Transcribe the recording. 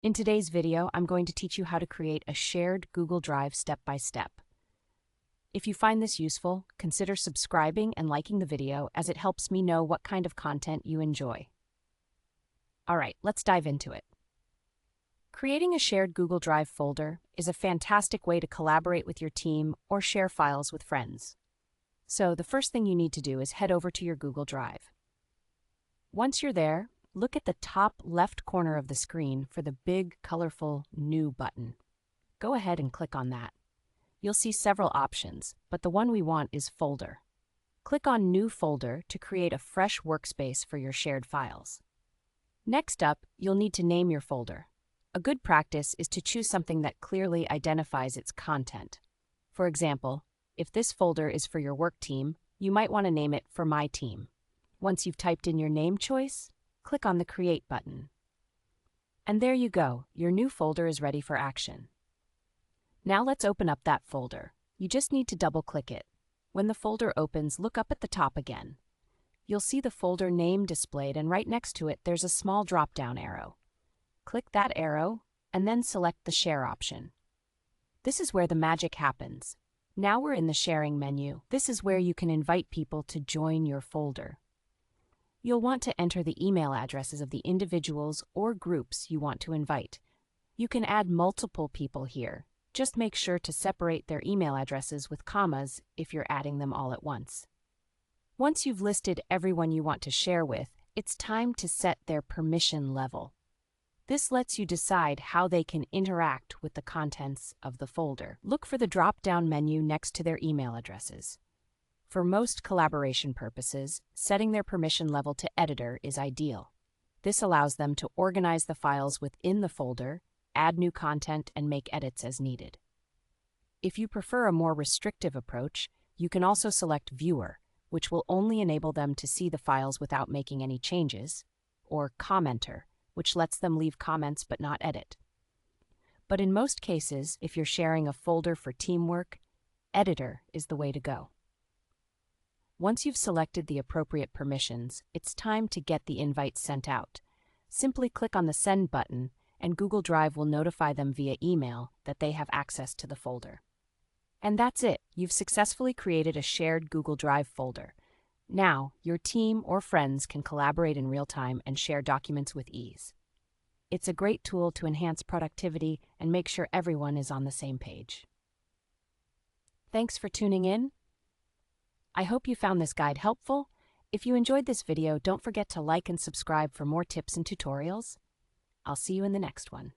In today's video, I'm going to teach you how to create a shared Google Drive step by step. If you find this useful, consider subscribing and liking the video as it helps me know what kind of content you enjoy. All right, let's dive into it. Creating a shared Google Drive folder is a fantastic way to collaborate with your team or share files with friends. So the first thing you need to do is head over to your Google Drive. Once you're there, look at the top left corner of the screen for the big, colorful New button. Go ahead and click on that. You'll see several options, but the one we want is Folder. Click on New Folder to create a fresh workspace for your shared files. Next up, you'll need to name your folder. A good practice is to choose something that clearly identifies its content. For example, if this folder is for your work team, you might want to name it For My Team. Once you've typed in your name choice, click on the Create button. And there you go, your new folder is ready for action. Now let's open up that folder. You just need to double-click it. When the folder opens, look up at the top again. You'll see the folder name displayed, and right next to it there's a small drop-down arrow. Click that arrow, and then select the Share option. This is where the magic happens. Now we're in the Sharing menu. This is where you can invite people to join your folder. You'll want to enter the email addresses of the individuals or groups you want to invite. You can add multiple people here. Just make sure to separate their email addresses with commas if you're adding them all at once. Once you've listed everyone you want to share with, it's time to set their permission level. This lets you decide how they can interact with the contents of the folder. Look for the drop-down menu next to their email addresses. For most collaboration purposes, setting their permission level to Editor is ideal. This allows them to organize the files within the folder, add new content, and make edits as needed. If you prefer a more restrictive approach, you can also select Viewer, which will only enable them to see the files without making any changes, or Commenter, which lets them leave comments but not edit. But in most cases, if you're sharing a folder for teamwork, Editor is the way to go. Once you've selected the appropriate permissions, it's time to get the invite sent out. Simply click on the Send button, and Google Drive will notify them via email that they have access to the folder. And that's it. You've successfully created a shared Google Drive folder. Now, your team or friends can collaborate in real time and share documents with ease. It's a great tool to enhance productivity and make sure everyone is on the same page. Thanks for tuning in. I hope you found this guide helpful. If you enjoyed this video, don't forget to like and subscribe for more tips and tutorials. I'll see you in the next one.